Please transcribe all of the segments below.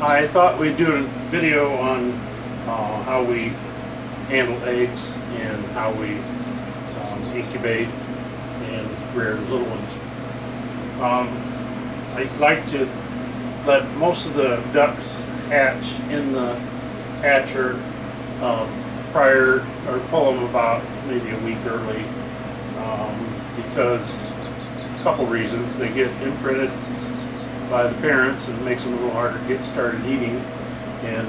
I thought we'd do a video on how we handle eggs and how we incubate and rear little ones. I like to let most of the ducks hatch in the hatcher prior, or pull them about maybe a week early, because a couple reasons. They get imprinted by the parents and it makes them a little harder to get started eating, and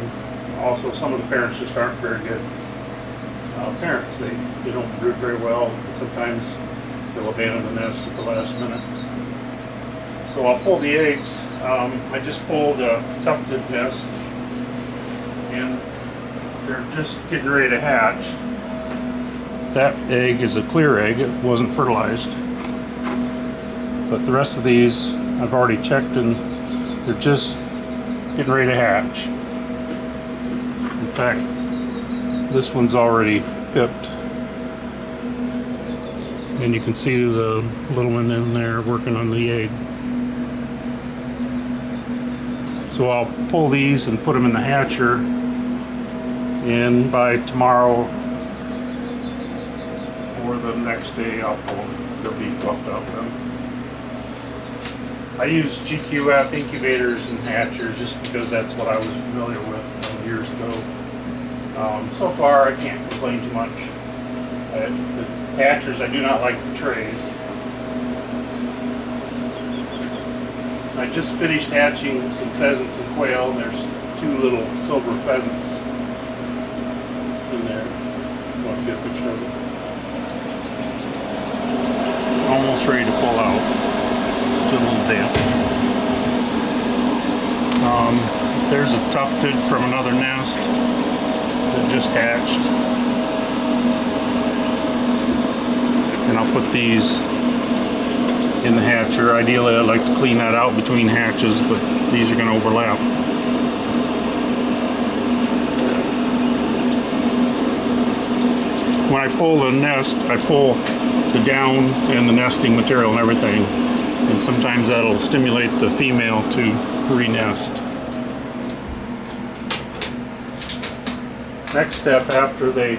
also some of the parents just aren't very good parents. They don't brood very well, and sometimes they'll abandon the nest at the last minute. So I'll pull the eggs. I just pulled a tufted nest and they're just getting ready to hatch. That egg is a clear egg, it wasn't fertilized. But the rest of these I've already checked and they're just getting ready to hatch. In fact, this one's already pipped. And you can see the little one in there working on the egg. So I'll pull these and put them in the hatcher, and by tomorrow or the next day I'll pull them. They'll be fluffed out then. I use GQF incubators and hatchers just because that's what I was familiar with years ago. So far I can't complain too much. The hatchers, I do not like the trays. I just finished hatching some pheasants and quail, and there's two little silver pheasants in there. Want to get a picture of them? Almost ready to pull out. Still a little damp. There's a tufted from another nest that just hatched. And I'll put these in the hatcher. Ideally I'd like to clean that out between hatches, but these are going to overlap. When I pull the nest, I pull the down and the nesting material and everything, and sometimes that'll stimulate the female to re-nest. Next step, after they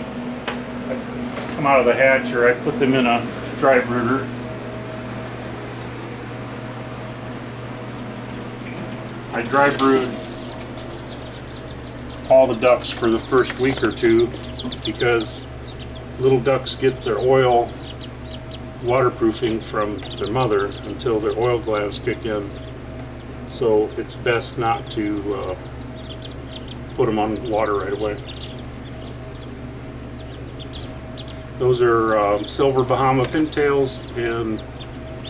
come out of the hatcher, I put them in a dry brooder. I dry brood all the ducks for the first week or two because little ducks get their oil waterproofing from their mother until their oil glands kick in. So it's best not to put them on water right away. Those are silver Bahama pintails and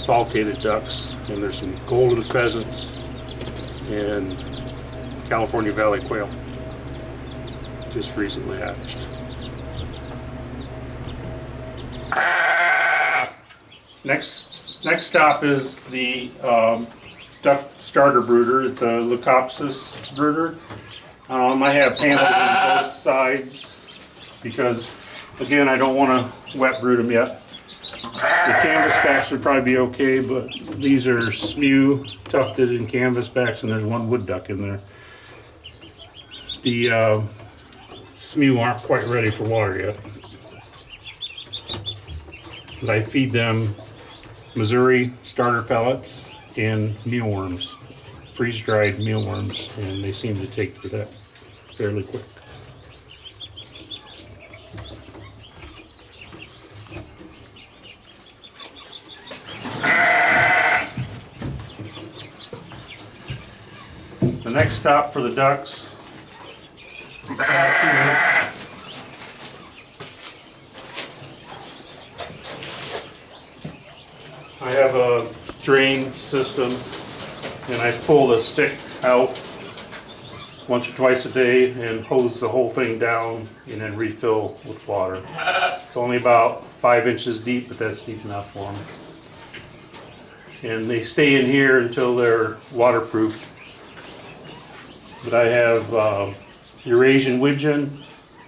falcated ducks, and there's some golden pheasants and California Valley quail just recently hatched. Next stop is the duck starter brooder. It's a Leucopsis brooder. I have panels on both sides because, again, I don't want to wet brood them yet. The canvasbacks would probably be okay, but these are smew, tufted, and canvasbacks, and there's one wood duck in there. The smew aren't quite ready for water yet. But I feed them Missouri starter pellets and mealworms, freeze-dried mealworms, and they seem to take to that fairly quick. The next stop for the ducks, I have a drain system, and I pull the stick out once or twice a day and hose the whole thing down and then refill with water. It's only about 5 inches deep, but that's deep enough for them. And they stay in here until they're waterproofed. But I have Eurasian widgeon,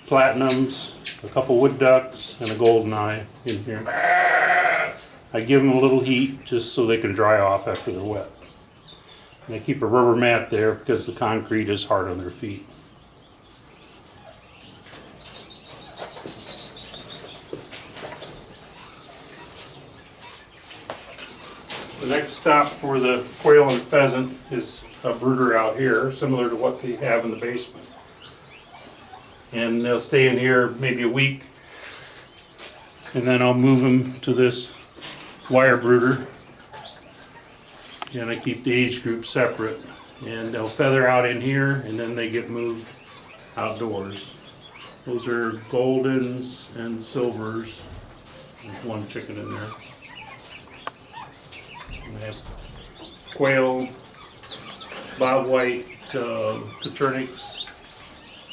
platinums, a couple wood ducks, and a golden eye in here. I give them a little heat just so they can dry off after they're wet. And they keep a rubber mat there because the concrete is hard on their feet. The next stop for the quail and pheasant is a brooder out here, similar to what they have in the basement. And they'll stay in here maybe a week, and then I'll move them to this wire brooder. And I keep the age group separate, and they'll feather out in here, and then they get moved outdoors. Those are goldens and silvers. There's one chicken in there. And I have quail, bob white, Coturnix,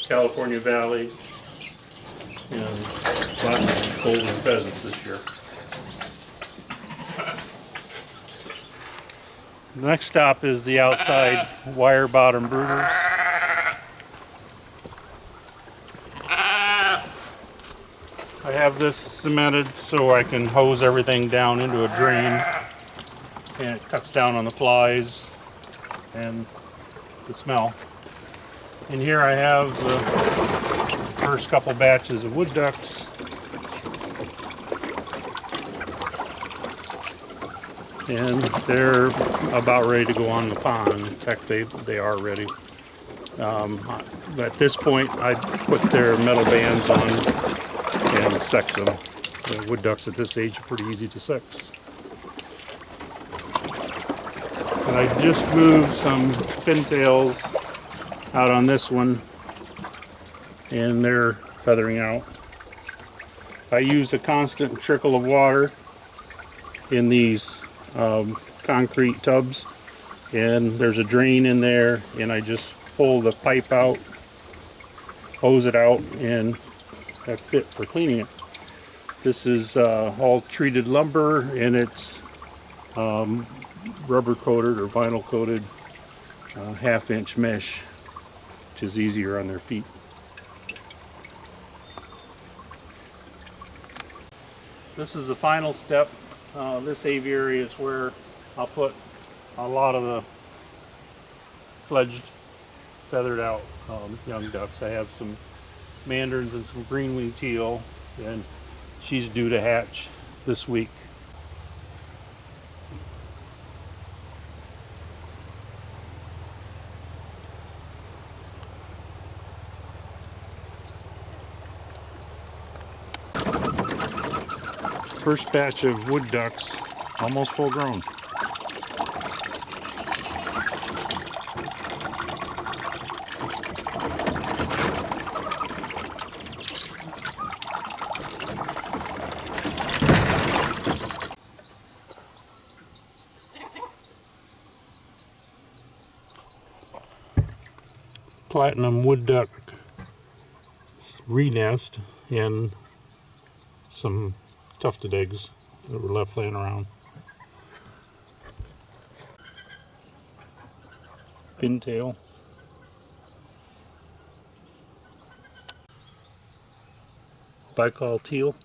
California Valley, and lots of golden pheasants this year. The next stop is the outside wire bottom brooder. I have this cemented so I can hose everything down into a drain, and it cuts down on the flies and the smell. And here I have the first couple batches of wood ducks. And they're about ready to go on the pond. In fact, they are ready. At this point, I put their metal bands on and sex them. The wood ducks at this age are pretty easy to sex. And I just moved some pintails out on this one, and they're feathering out. I use a constant trickle of water in these concrete tubs, and there's a drain in there, and I just pull the pipe out, hose it out, and that's it for cleaning it. This is all treated lumber, and it's rubber coated or vinyl coated 1/2-inch mesh, which is easier on their feet. This is the final step. This aviary is where I'll put a lot of the fledged, feathered out young ducks. I have some mandarins and some green-winged teal, and she's due to hatch this week. First batch of wood ducks, almost full grown. Platinum wood duck re-nest and some tufted eggs that were left laying around. Pintail. Bicol teal.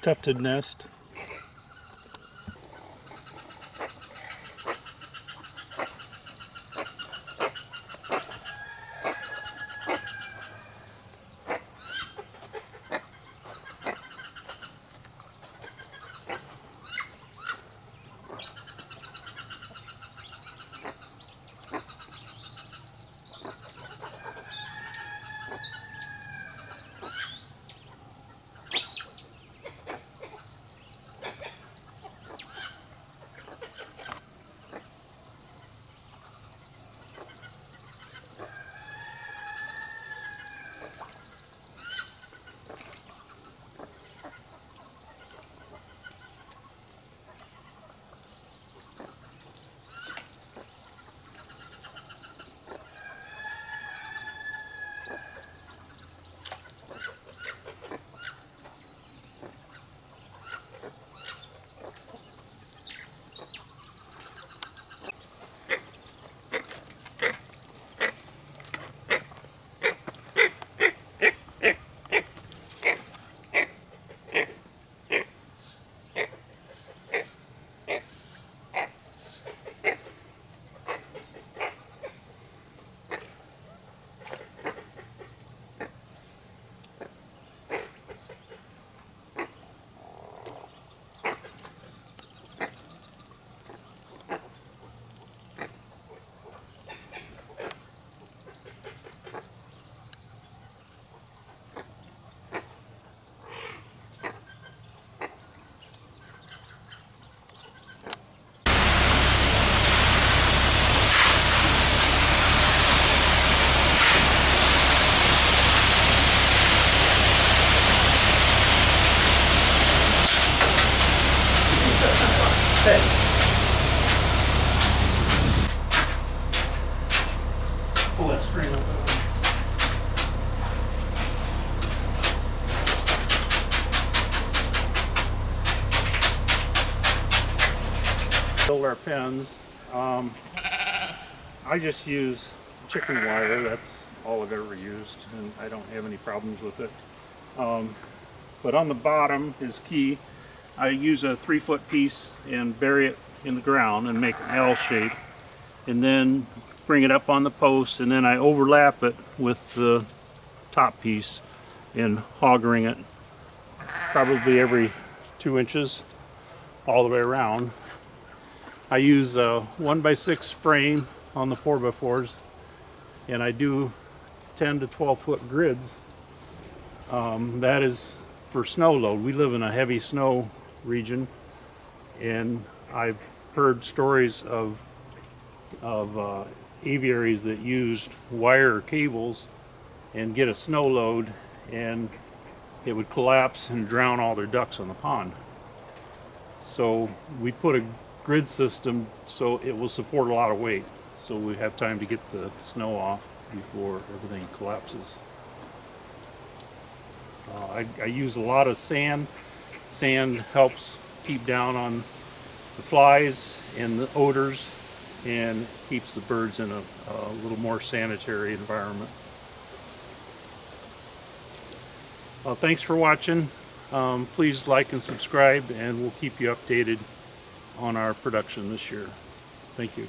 Tufted nest. Okay. Pull that string up. Build our pens. I just use chicken wire. That's all I've ever used, and I don't have any problems with it. But on the bottom is key. I use a 3-foot piece and bury it in the ground and make an L shape, and then bring it up on the post, and then I overlap it with the top piece and hog ring it probably every 2 inches all the way around. I use a 1x6 frame on the 4x4s, and I do 10 to 12 foot grids. That is for snow load. We live in a heavy snow region, and I've heard stories of aviaries that used wire cables and get a snow load, and it would collapse and drown all their ducks on the pond. So we put a grid system so it will support a lot of weight, so we have time to get the snow off before everything collapses. I use a lot of sand. Sand helps keep down on the flies and the odors, and keeps the birds in a little more sanitary environment. Thanks for watching. Please like and subscribe, and we'll keep you updated on our production this year. Thank you.